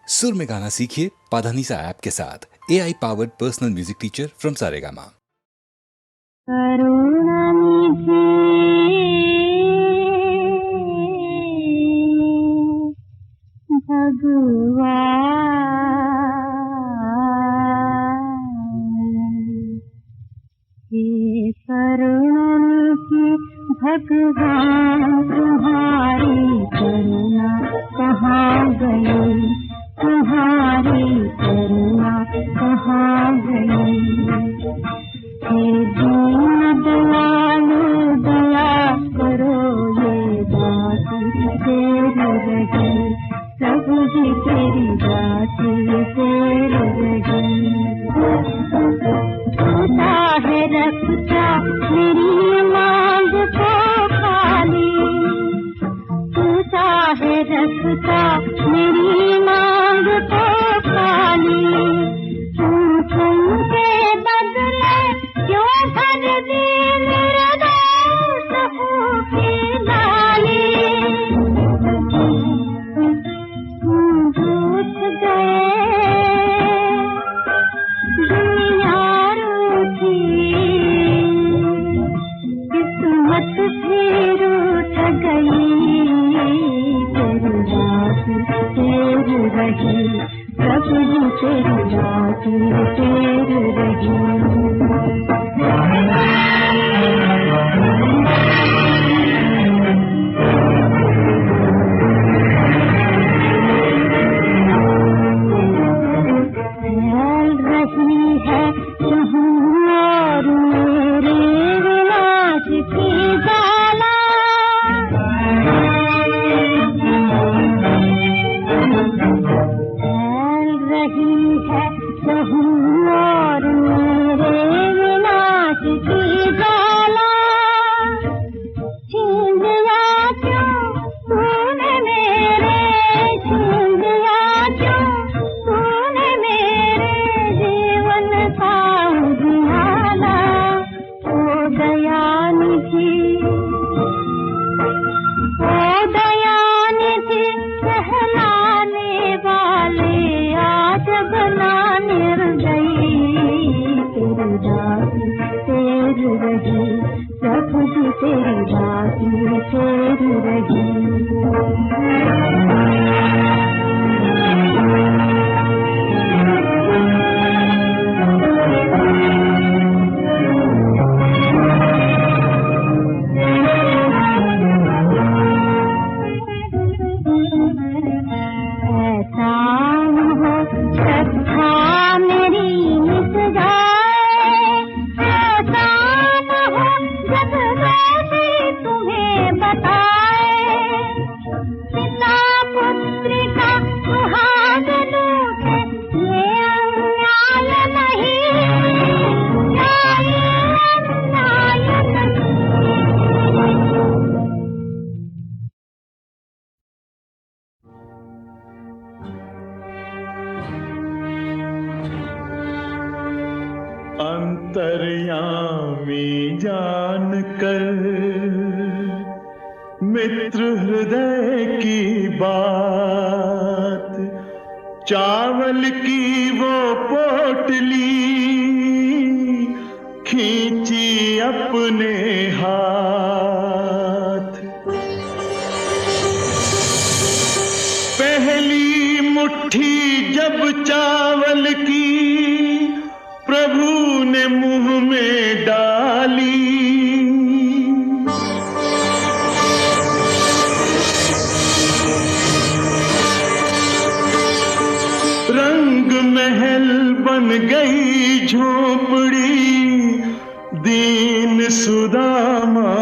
सुर में गाना सीखिए पाधानीसा ऐप के साथ। AI powered personal music teacher from Saregama. भगवान तुम्हारी करुणा कहाँ गई, तुम्हारी करुणा कहाँ गई। हे दीन दयालु दया करो, ये बात तेरी रही, प्रभु जी तेरी बात तेरी रही। होता है रखता मेरी मांग को खाली, होता है रखता मेरी मांग को खाली। तुमके बदले क्यों भर दी मेरे दोस्त की डाली। रूठ गए दुनिया रूठी, किस्मत भी रूठ गई, तेरी बात तेरी रही, प्रभु जी तेरी बात तेरी रही। अंतर्यामी जान कर मित्र हृदय की बात, चावल की वो पोटली खींची अपने हाथ। पहली मुट्ठी जब चावल की प्रभु ने मुंह में डाली, रंग महल बन गई झोपड़ी दीन सुदामा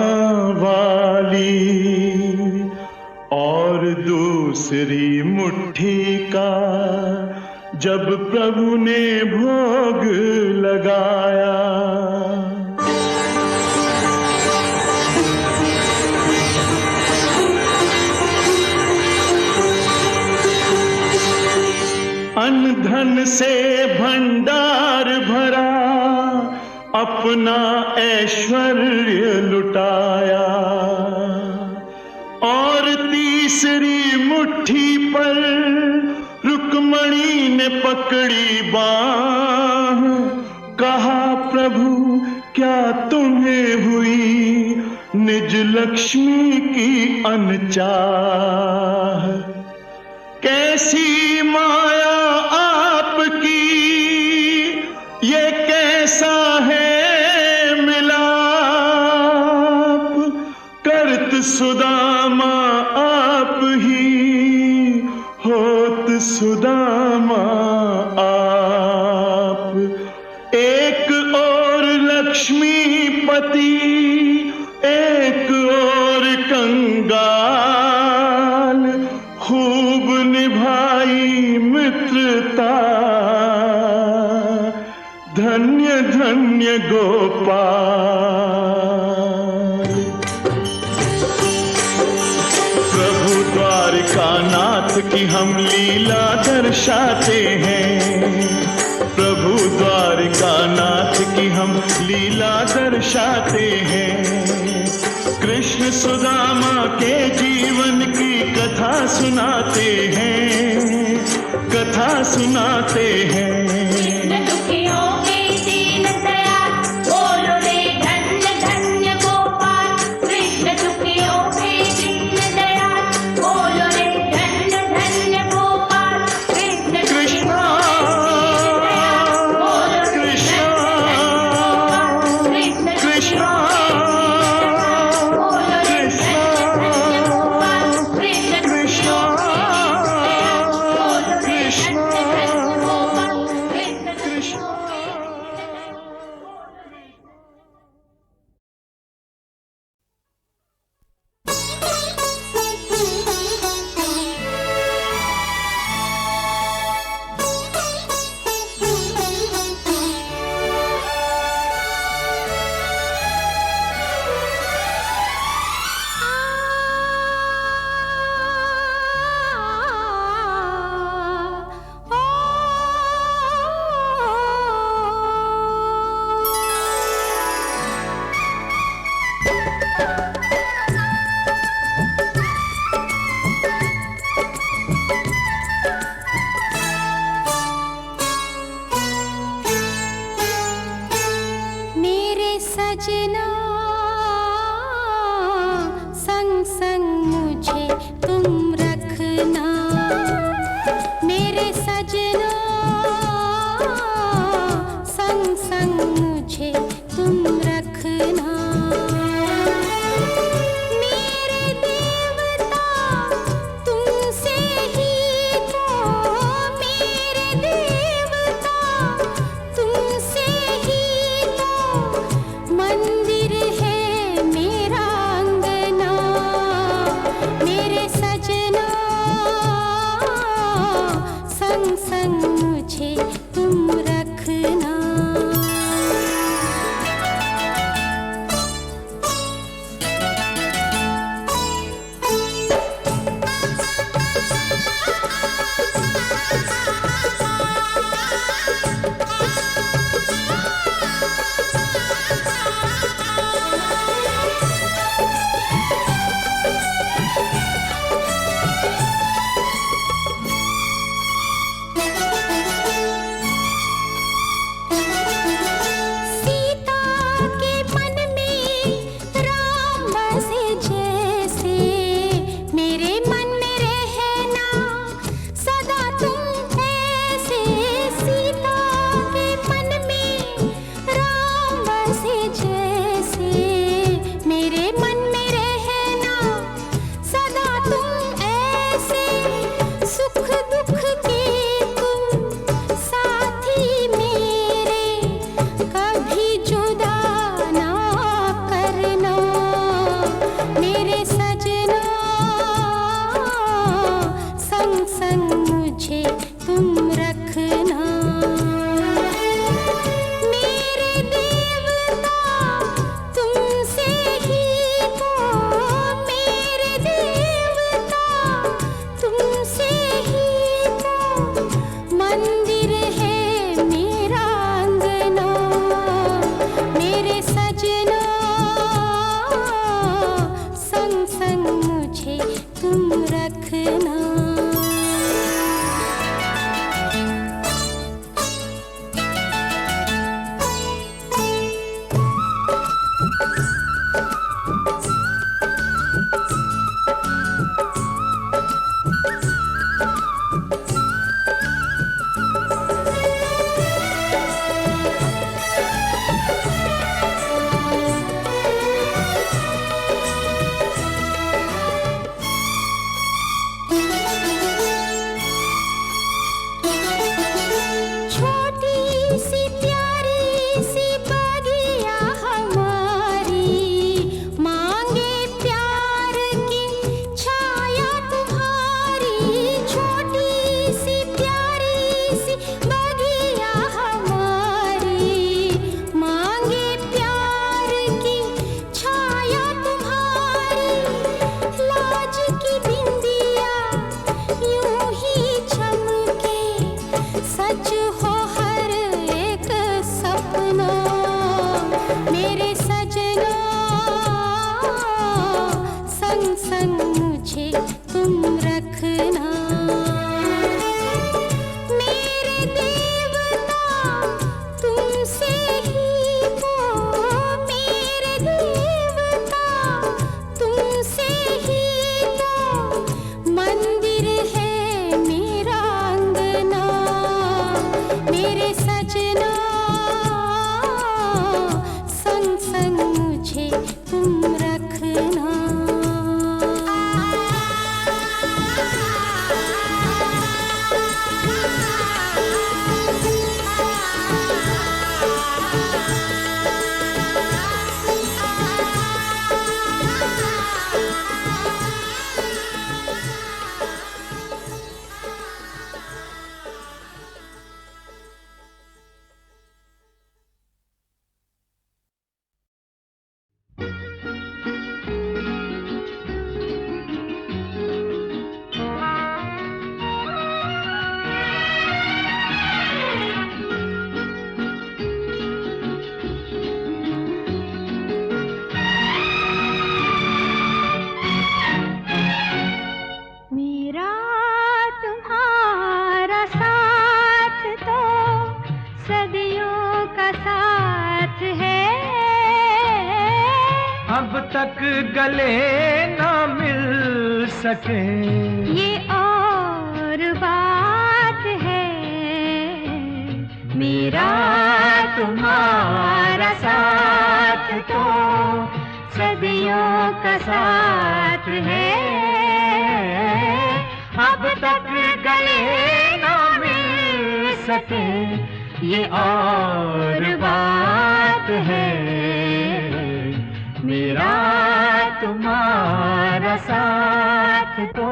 वाली। और दूसरी मुट्ठी का जब प्रभु ने भोग लगाया, अन्न धन से भंडार भरा, अपना ऐश्वर्य लुटाया। और तीसरी मुट्ठी पर रुकमत ने पकड़ी बाह, कहा प्रभु क्या तुम्हें हुई निज लक्ष्मी की अनचाह। कैसी माया आपकी ये कैसा है मिलाप, करत सुदामा आप ही होत सुदामा आप। एक और लक्ष्मीपति एक और कंगाल, खूब निभाई मित्रता धन्य धन्य गोपाल। प्रभु द्वारकानाथ की हम लीला दर्शाते हैं, प्रभु द्वारकानाथ की हम लीला दर्शाते हैं। कृष्ण सुदामा के जीवन की कथा सुनाते हैं, कथा सुनाते हैं। कृष्ण दुखियों के दीन दयाल, बोलो रे धन्य धन्य गोपाल। कृष्ण दुखियों के दीन दयाल, बोलो रे धन्य धन्य गोपाल। कृष्ण कृष्णा कृष्णा कृष्णा अब तक गले ना मिल सके। ये और बात है, मेरा तुम्हारा साथ तो सदियों का साथ है। अब तक गले ना मिल सके, ये और बात है, मेरा तुम्हारा साथ तो।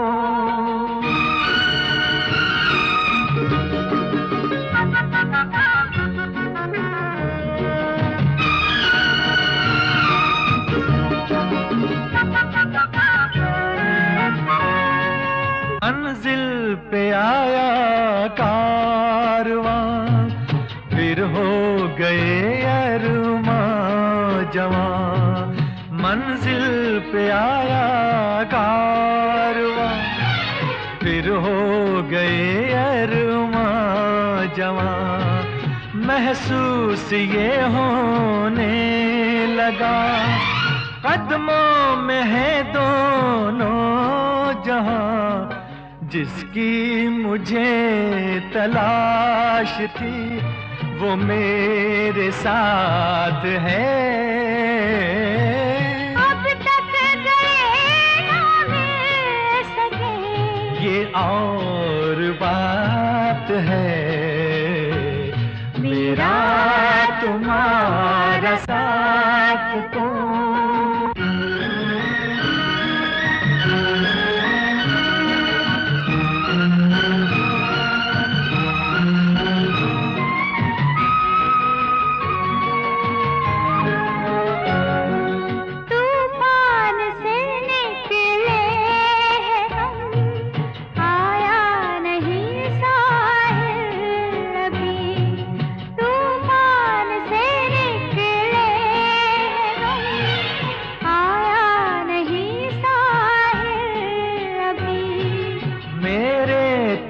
मंजिल पे आया कारवां, फिर हो गए अरमां जवां। मंजिल पे आया कारवां, फिर हो गए अरमां जवां। महसूस ये होने लगा, कदमों में है दोनों जहां। जिसकी मुझे तलाश थी वो मेरे साथ है। अब तक गए ना मिल सके, ये और बात है, मेरा तुम्हारा साथ तो।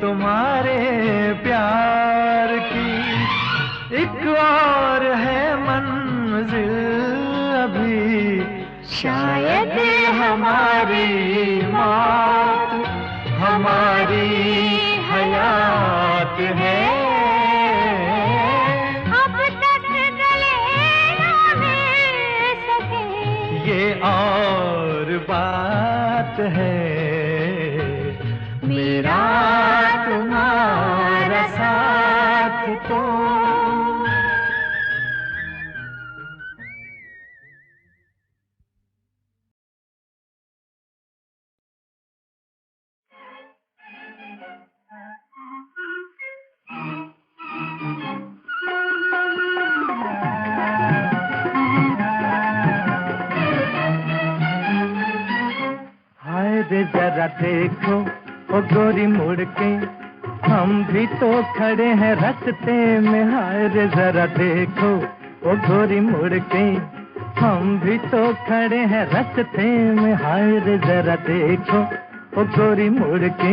तुम्हारे प्यार की एक और है मंजिल अभी। शायद हमारी मौत हमारी हयात है। अब तक गले ना मिल सके, ये और बात है, मेरा तुम्हारा साथ तो। हाय रे जरा देखो ओ गोरी मुड़ के, हम भी तो खड़े हैं रास्ते में। हाय रे जरा देखो ओ गोरी मुड़ के, हम भी तो खड़े हैं रास्ते में। हाय रे जरा देखो ओ गोरी मुड़ के।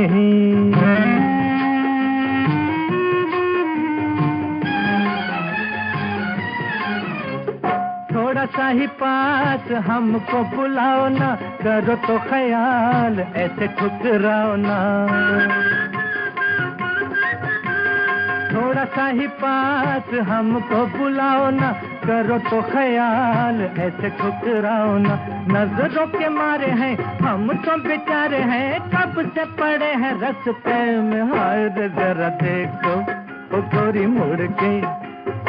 थोड़ा सा ही पास हमको बुलाओ ना, करो तो ख्याल ऐसे ठुकराओ ना। थोड़ा सा ही पास हमको बुलाओ ना, करो तो ख्याल ऐसे ठुकराओ ना। नजरों के मारे हैं हम तो बेचारे हैं, कब से पड़े हैं रास्ते में। हाय रे जरा देखो ओ गोरी मुड़ के,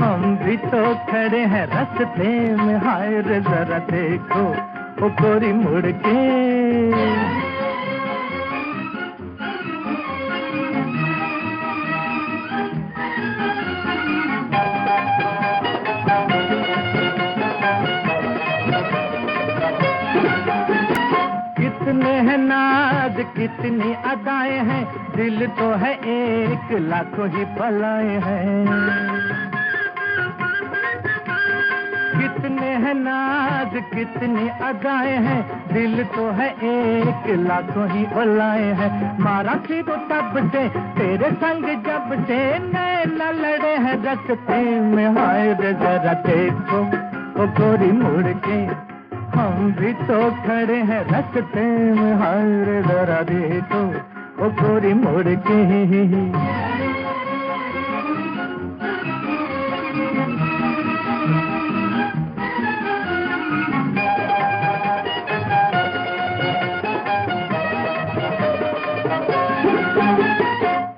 हम भी तो खड़े हैं रास्ते में। हाय रे जरा देखो ओ गोरी मुड़ के। कितने हैं नाज कितनी अदाएं हैं, दिल तो है एक लाखों ही पलाए हैं। कितने हैं नाज कितनी अदाएं हैं, दिल तो है एक लाखों ही बुलाए हैं। मारा फिर तब से तेरे संग जब से नैना लड़े हैं रास्ते में। हाय रे जरा देखो ओ गोरी मुड़ के, हम भी तो खड़े हैं रास्ते में, हाय रे जरा देखो ओ गोरी मुड़ के।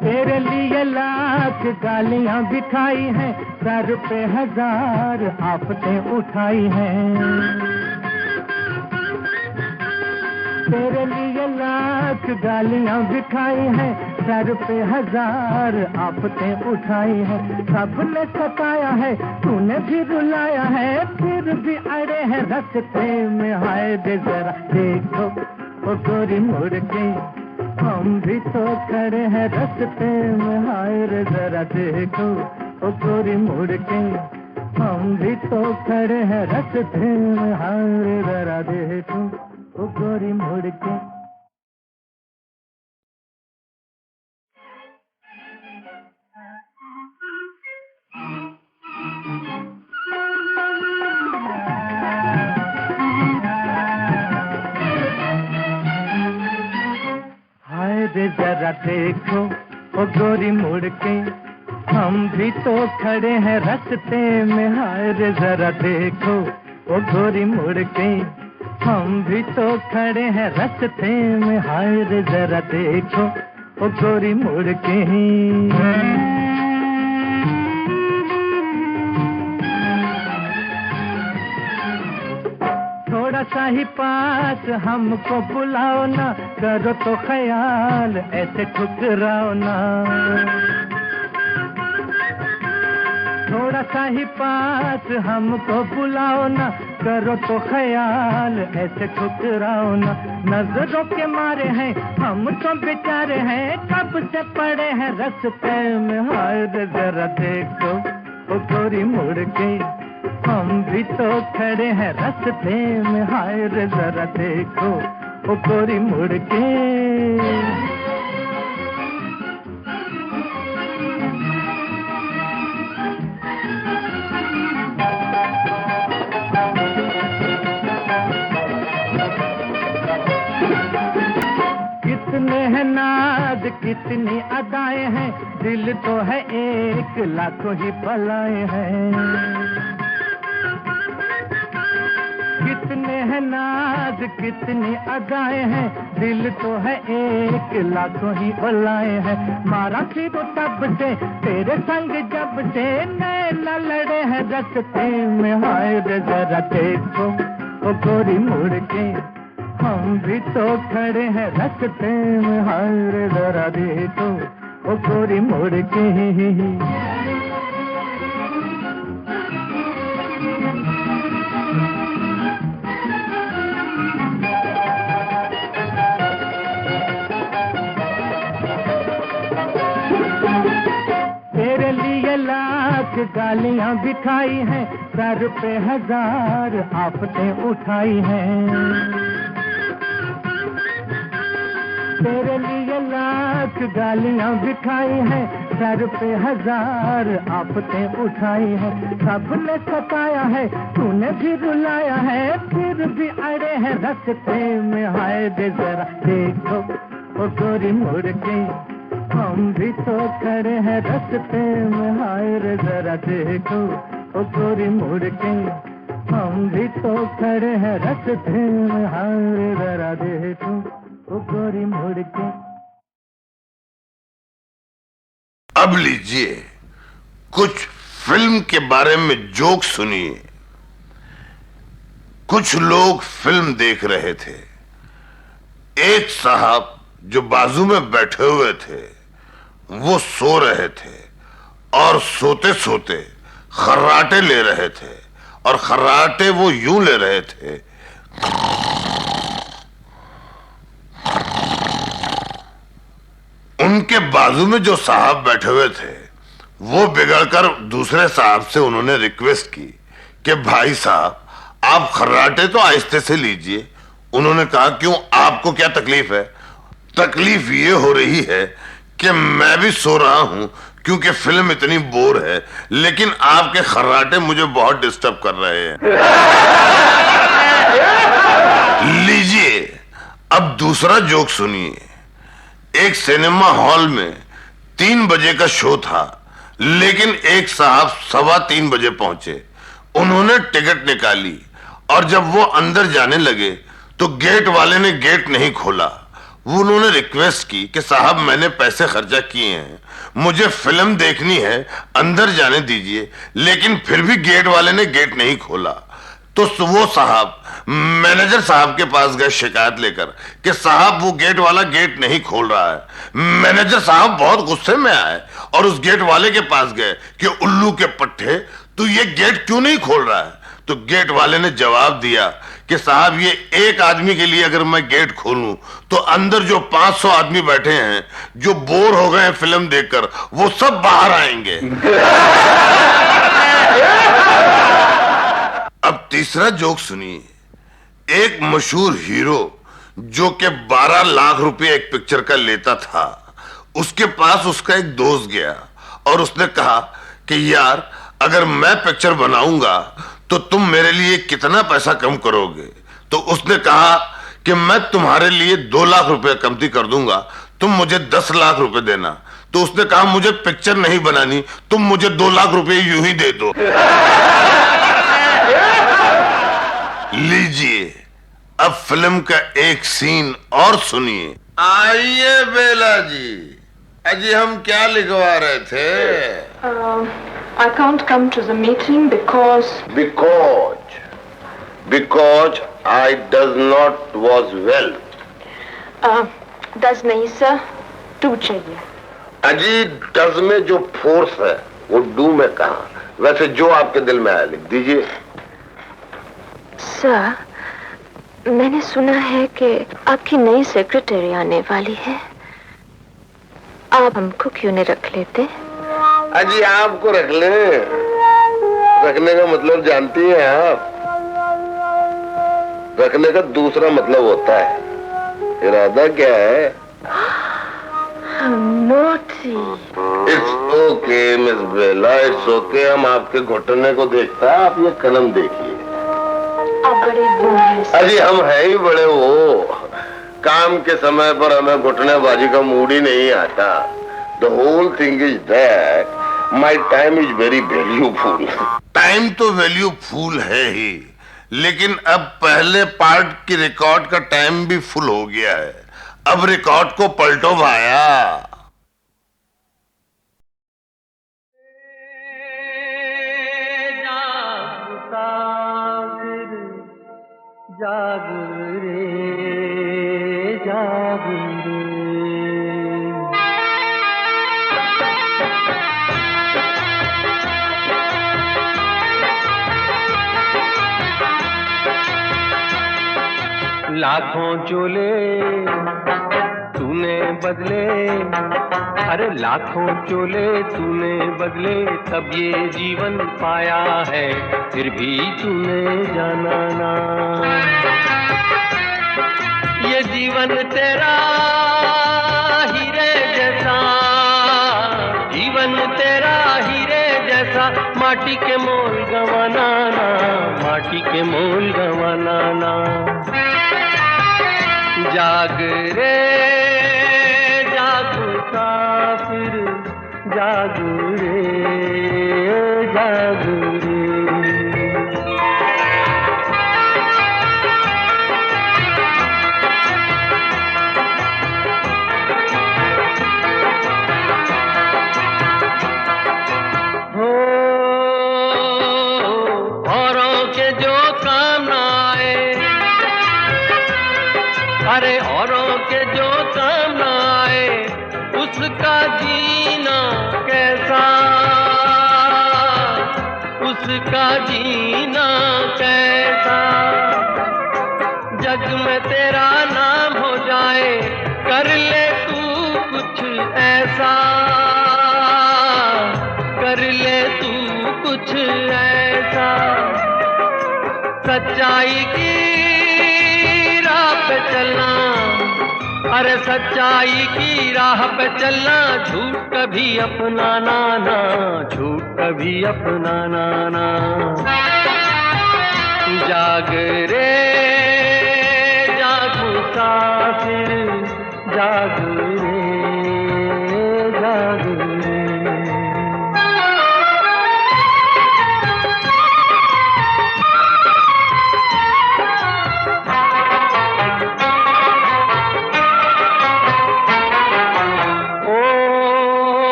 तेरे लिए लाख गालियां भी खाई हैं, सर पे हजार आफतें उठाई हैं। तेरे लिए लाख गालियां भी खाई हैं, सर पे हजार आफतें उठाई हैं। सबने सताया है, तूने भी रुलाया है, फिर भी अड़े हैं रास्ते में, हाय दे जरा देखो ओ गोरी मुड़ के। हम भी तो खड़े हैं रास्ते में, हाय रे जरा देखो ओ गोरी मुड़ के। हम भी तो खड़े हैं रास्ते में, हाय रे जरा देखो ओ गोरी मुड़ के। हाय रे जरा देखो ओ गोरी मुड़ के। हम भी तो खड़े हैं रास्ते में, हाय रे जरा देखो ओ गोरी मुड़ के। हम भी तो खड़े हैं रास्ते में, हाय रे जरा देखो ओ गोरी मुड़ के। थोड़ा सा ही पास हमको बुलाओ ना, करो तो ख्याल ऐसे ठुकराओ ना। थोड़ा सा ही पास हमको बुलाओ ना, करो तो ख्याल ऐसे ठुकराओ ना। नजरों के मारे हैं हम तो बेचारे हैं, कब से पड़े हैं रास्ते में, हाय रे जरा देखो ओ गोरी मुड़ के। हम भी तो खड़े हैं रास्ते में, हाय रे जरा देखो ओ गोरी मुड़ के। कितने हैं नाज कितनी अदाएं हैं, दिल तो है एक लाखों ही पलाए हैं। कितने हैं नाज कितनी अदाएं हैं, दिल तो है एक लाखों ही पलाए हैं। मारा फिर तब से तेरे संग जब से नैना लड़े हैं रास्ते में, हाय रे जरा देखो ओ गोरी मुड़ के। हम भी तो खड़े हैं रास्ते में, हाय रे जरा देखो ओ गोरी मुड़ के। तेरे लिए लाख गालियां भी खाई हैं, सर पे हजार आफतें उठाई हैं। तेरे लिए लाख गालियां भी खाई हैं, सर पे हजार आफतें उठाई हैं। सबने सताया है, तूने भी रुलाया है, फिर भी अड़े हैं रास्ते में, हाय दे जरा देखो ओ गोरी मुड़ के। हम भी तो खड़े हैं रास्ते में, हाय रे जरा देखो ओ गोरी मुड़ के। हम भी तो खड़े हैं रास्ते में, हाय रे जरा देखो ओ गोरी मुड़ के। अब लीजिए कुछ फिल्म के बारे में जोक सुनिए। कुछ लोग फिल्म देख रहे थे। एक साहब जो बाजू में बैठे हुए थे वो सो रहे थे और सोते सोते खर्राटे ले रहे थे, और खर्राटे वो यूं ले रहे थे। उनके बाजू में जो साहब बैठे हुए थे वो बिगड़कर दूसरे साहब से उन्होंने रिक्वेस्ट की कि भाई साहब आप खर्राटे तो आहिस्ते से लीजिए। उन्होंने कहा क्यों, आपको क्या तकलीफ है? तकलीफ ये हो रही है कि मैं भी सो रहा हूं क्योंकि फिल्म इतनी बोर है, लेकिन आपके खर्राटे मुझे बहुत डिस्टर्ब कर रहे हैं। लीजिए अब दूसरा जोक सुनिए। एक सिनेमा हॉल में 3 बजे का शो था, लेकिन एक साहब 3:15 बजे पहुंचे। उन्होंने टिकट निकाली और जब वो अंदर जाने लगे तो गेट वाले ने गेट नहीं खोला। वो उन्होंने रिक्वेस्ट की कि साहब मैंने पैसे खर्चा किए हैं, मुझे फिल्म देखनी है, अंदर जाने दीजिए। लेकिन फिर भी गेट वाले ने गेट नहीं खोला। तो वो साहब मैनेजर साहब के पास गए शिकायत लेकर कि साहब वो गेट वाला गेट नहीं खोल रहा है। मैनेजर साहब बहुत गुस्से में आए और उस गेट वाले के पास गए कि उल्लू के पट्टे, तू ये गेट क्यों नहीं खोल रहा है? तो गेट वाले ने जवाब दिया कि साहब ये एक आदमी के लिए अगर मैं गेट खोलूं तो अंदर जो 500 आदमी बैठे हैं जो बोर हो गए हैं फिल्म देखकर, वो सब बाहर आएंगे। अब तीसरा जोक सुनिए। एक मशहूर हीरो जो कि 12 लाख रुपए एक पिक्चर का लेता था, उसके पास उसका एक दोस्त गया और उसने कहा कि यार अगर मैं पिक्चर बनाऊंगा तो तुम मेरे लिए कितना पैसा कम करोगे? तो उसने कहा कि मैं तुम्हारे लिए 2 लाख रुपए कमती कर दूंगा, तुम मुझे 10 लाख रुपए देना। तो उसने कहा मुझे पिक्चर नहीं बनानी, तुम मुझे 2 लाख रुपए यूं ही दे दो। लीजिए अब फिल्म का एक सीन और सुनिए। आइए बेला जी, अजी हम क्या लिखवा रहे थे? I can't come to the meeting because I does not was well. does नहीं सर, टू चाहिए। अजी डज में जो फोर्स है वो डू में कहा? वैसे जो आपके दिल में आया लिख दीजिए। सर, मैंने सुना है कि आपकी नई सेक्रेटरी आने वाली है, आप हमको क्यों नहीं रख लेते? अजी आपको रख ले, रखने का मतलब जानती हैं आप? रखने का दूसरा मतलब होता है। इरादा क्या है? Naughty. It's okay miss Bela, it's okay. हम आपके घुटने को देखता है, आप ये कलम देखिए। आप बड़े वो हैं। अजी हम है ही बड़े वो, काम के समय पर हमें घुटनेबाजी का मूड ही नहीं आता। The whole thing is that my time is very valuable. Time तो वैल्यूफुल है ही, लेकिन अब पहले पार्ट की रिकॉर्ड का टाइम भी फुल हो गया है। अब रिकॉर्ड को पलटो भाया। जाग रे जाग रे। लाखों चोले तूने बदले, अरे लाखों चोले तूने बदले, तब ये जीवन पाया है, फिर भी तूने जाना ना। ये जीवन तेरा हीरे जैसा, जीवन तेरा हीरे जैसा, माटी के मोल गंवाना ना, माटी के मोल गंवाना ना। जाग रे जाग काफिर, जाग रे जाग रे। हो औरों के जो काम ना आए, अरे औरों के जो काम ना आए, उसका जीना कैसा, उसका जीना कैसा। जग में तेरा नाम हो जाए, कर ले तू कुछ ऐसा, कर ले तू कुछ ऐसा। सच्चाई की पे चलना, अरे सच्चाई की राह पे चलना, झूठ कभी अपनाना ना, झूठ कभी अपनाना ना। जाग रे मुसाफिर जाग रे जाग रे।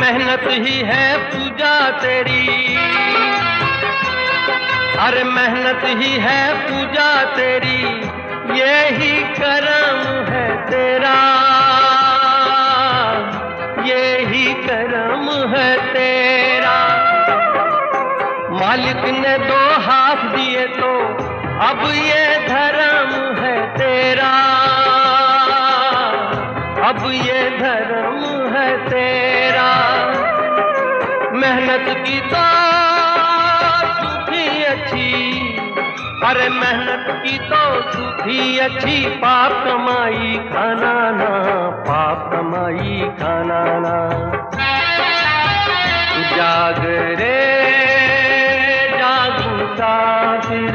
मेहनत ही है पूजा तेरी, अरे मेहनत ही है पूजा तेरी, यही करम है तेरा, यही करम है तेरा। मालिक ने दो हाथ दिए तो अब ये धर्म है तेरा, अब ये धर्म है तेरा। मेहनत की तो सूखी अच्छी, अरे मेहनत की तो सूखी अच्छी, पाप कमाई खाना ना, पाप कमाई खाना ना। जाग रे जाग मुसाफिर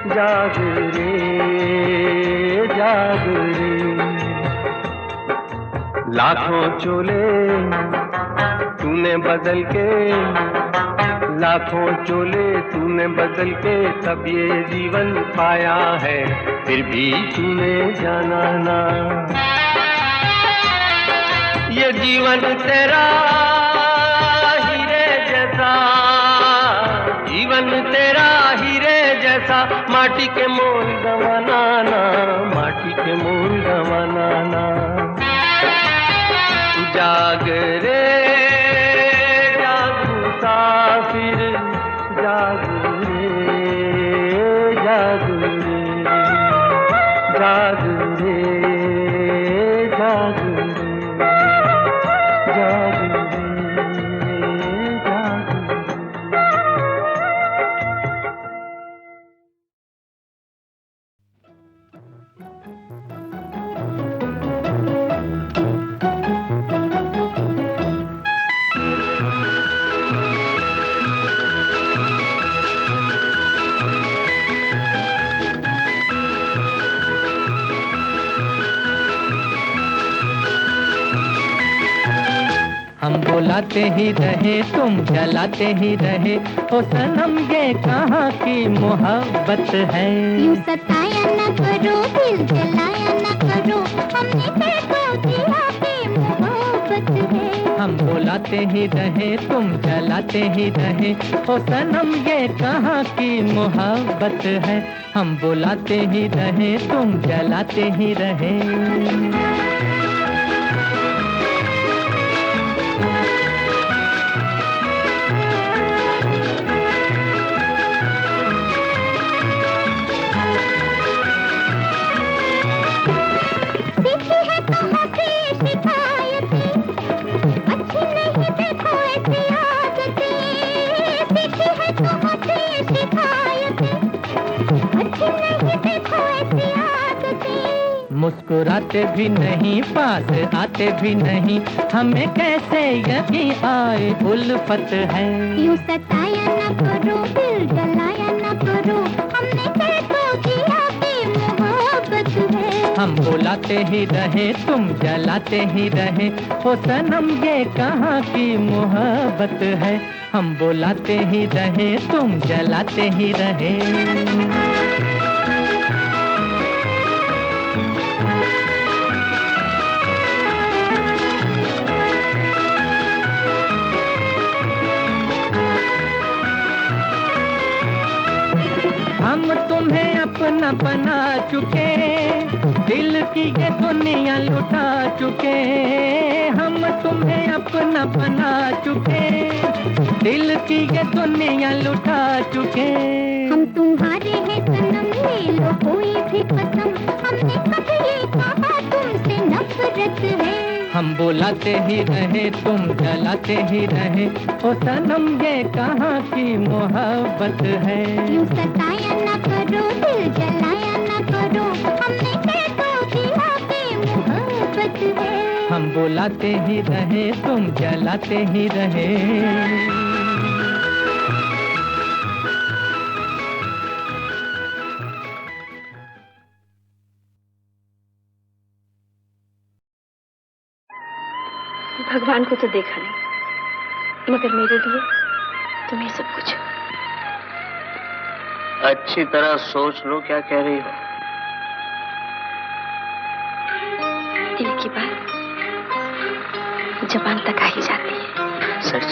जाग रे जाग रे। लाखों चोले तूने बदल के, लाखों चोले तूने बदल के, तब ये जीवन पाया है, फिर भी तूने जाना ना। ये जीवन तेरा हीरे जैसा, जीवन तेरा हीरे जैसा, माटी के मोल गंवाना ना, माटी के मोल गंवाना ना। जाग रे जाग मुसाफिर जाग रे जाग रे जाग रे जाग रे जाग रे जाग रे। हम बुलाते ही रहे तुम जलाते ही रहे, ओ सनम ये कहाँ की मोहब्बत है। यूं सताया न करो, दिल जलाया न करो, हमने देखो दिया कि मोहब्बत है। हम बुलाते ही रहे तुम जलाते ही रहे, ओ सनम ये कहाँ की मोहब्बत है। हम बुलाते ही रहे तुम जलाते ही रहे। मुस्कुराते भी नहीं, पास आते भी नहीं, हमें कैसे यकीन आए उल्फत है। यूं सताया न करो, दिल जलाया न करो, हमने कैसे किया कि मोहब्बत है। हम बुलाते ही रहे तुम जलाते ही रहे, ओ सनम ये कहाँ की मोहब्बत है। हम बुलाते ही रहे तुम जलाते ही रहे। हम तुम्हें अपना बना चुके, दिल की ये दुनिया लुटा चुके। हम तुम्हें अपना बना चुके, दिल की ये दुनिया लुटा चुके। हम तुम्हारे हैं सनम, ले लो कोई भी कसम, हमने कभी ये कहा तुमसे नफरत है। हम बुलाते ही रहे तुम जलाते ही रहे, ओ सनम ये कहाँ की मोहब्बत है। यूं सताया न करो, दिल जलाया न करो, हमने कैसे किया कि मोहब्बत है। हम बुलाते ही रहे तुम जलाते ही रहे। भगवान को तो देखा नहीं, मगर मेरे लिए तुम ये सब कुछ हो। अच्छी तरह सोच लो क्या कह रही हो। दिल की बात जुबान तक आ ही जाती है। सच?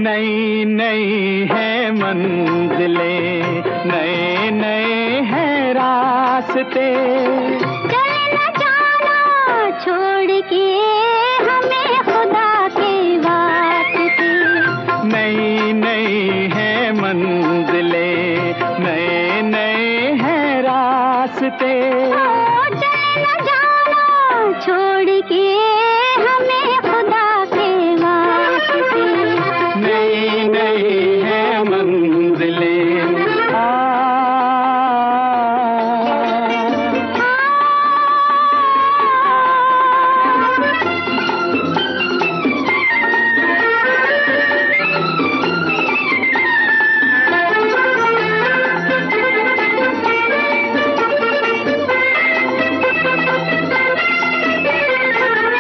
नई नई है मंजिलें, नए नए हैं रास्ते, चले न जाना छोड़ के हमें खुदा के वास्ते। नई नई है मंजिलें, नए नए हैं रास्ते, चले न जाना छोड़ के हमें खुदा के वास्ते। नई नई है मंजिलें।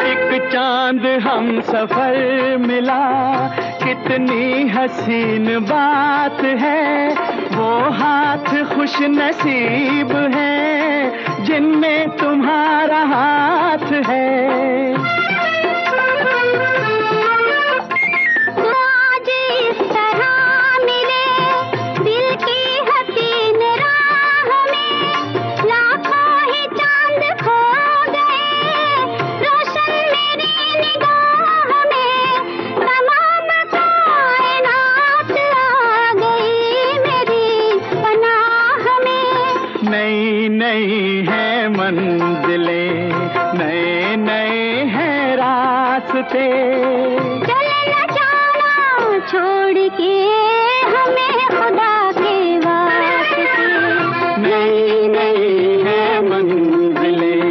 एक चांद हम सफर मिला, कितनी हसीन बात है, वो हाथ खुश नसीब है जिनमें तुम्हारा हाथ है। तो आज इस तरह मिले दिल की हसीन राह में, लाखों ही चांद खो गए रोशन मेरी निगाह में। तमाम कायनात आ गई मेरी पनाह में। नई नई है मंजिलें, नए नए हैं रास्ते, चले न जाना छोड़ के हमें खुदा के वास्ते। नई नई है मंजिलें।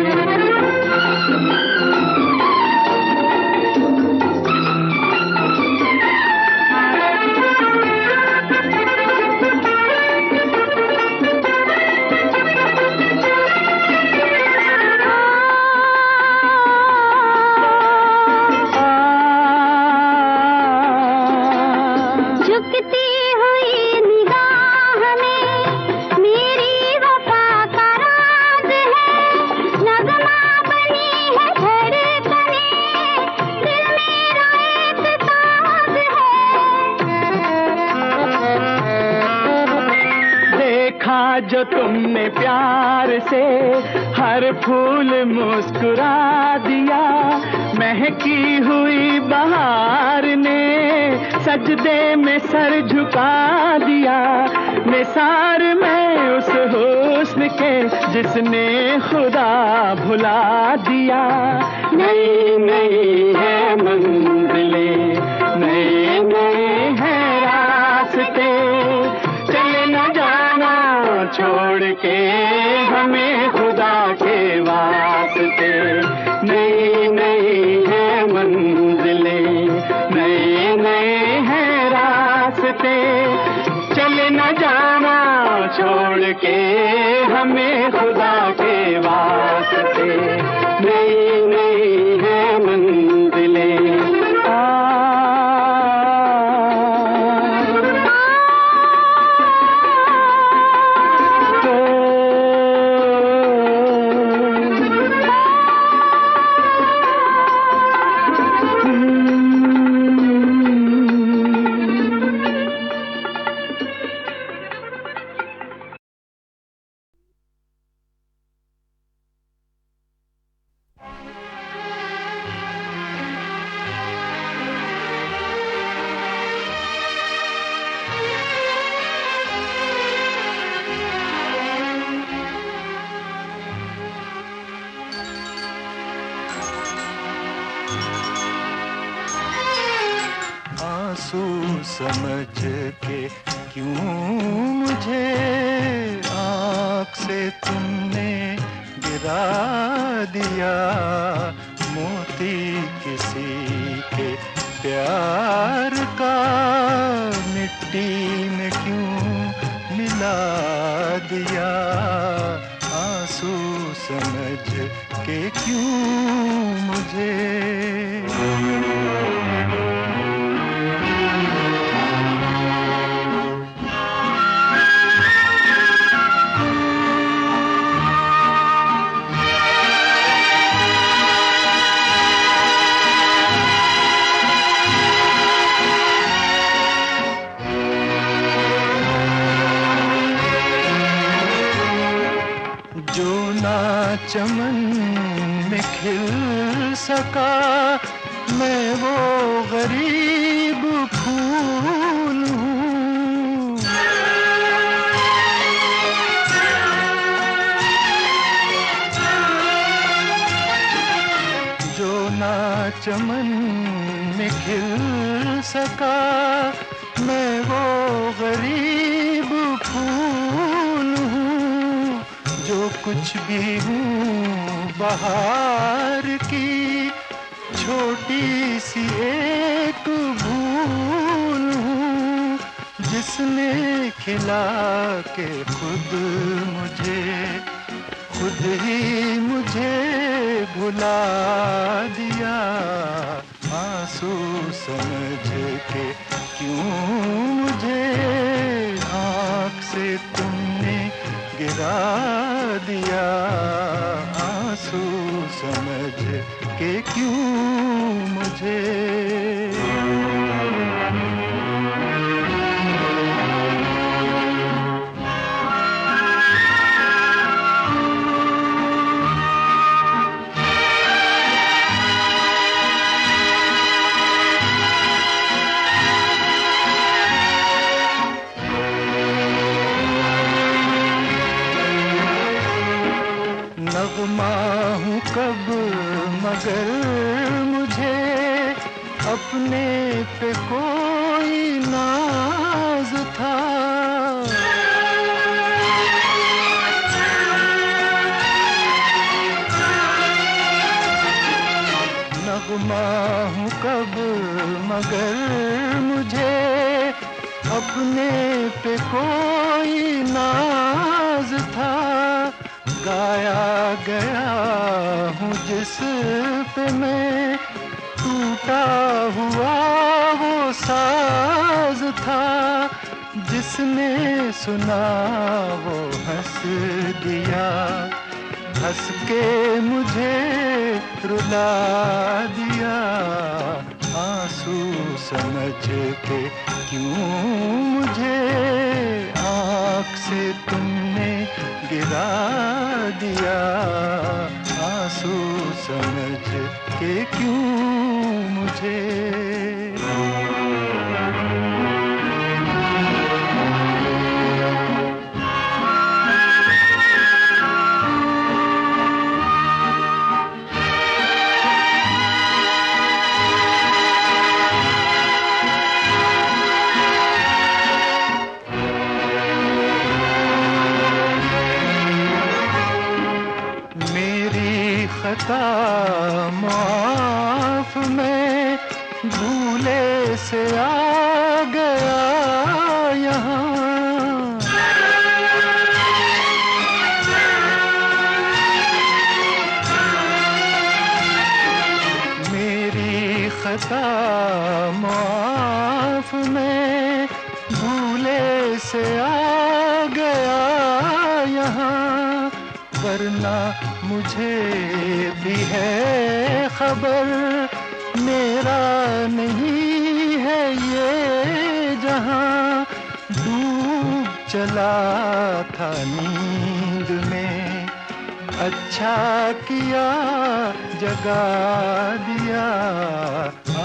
झुकती हुई निगाह में मेरी वफा का राज है, नगमा बनी है धड़कनें, दिल मेरा एक ताज है। देखा जो तुमने प्यार से, हर फूल मुस्कुरा दिया, महकी हुई बहार ने सजदे में सर झुका दिया। निसार मैं उस हुस्न के जिसने खुदा भुला दिया। नई नई है मंजिलें, नए नए हैं रास्ते, चले न जाना छोड़ के हमें खुदा के वास्ते। नई नई है मंजिलें, नए नए हैं रास्ते, चले न जाना छोड़ के हमें खुदा के वास्ते। नई नई है मंजिलें। आंसू समझ के क्यों मुझे आँख से तुमने गिरा दिया, मोती किसी के प्यार का मिट्टी में क्यों मिला दिया, आंसू समझ के क्यों मुझे। जो ना चमन में खिल सका, मैं वो गरीब फूल हूँ। जो ना चमन में खिल सका, मैं वो गरीब फूल हूँ। जो कुछ भी हूँ बहार की, छोटी सी एक भूल हूँ, जिसने खिला के खुद ही मुझे भुला दिया, आंसू समझ के क्यों मुझे आँख से तुमने गिरा दिया, आंसू समझ के क्यों मुझे। नगमा हूँ कब मगर मुझे अपने पे कोई नाज था, नगमा हूँ कब मगर मुझे अपने पे कोई नाज था, गाया गया हूँ जिस पे मैं टूटा हुआ वो साज था, जिसने सुना वो हंस दिया, हंस के मुझे रुला दिया, आंसू समझ के क्यों मुझे आँख से तुमने गिरा दिया, आंसू समझ के क्यों मुझे। खता माफ मैं भूले से आ गया यहाँ, मेरी खता माफ मैं भूले से आ गया यहाँ, वरना मुझे भी है खबर मेरा नहीं है ये जहां, डूब चला था नींद में, अच्छा किया जगा दिया,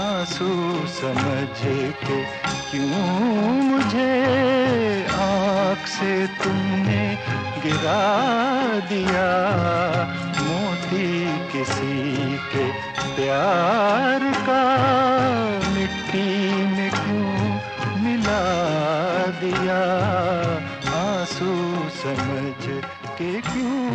आंसू समझ के क्यों मुझे आँख से तुमने गिरा दिया, मोती किसी के प्यार का मिट्टी में क्यों मिला दिया, आंसू समझ के क्यों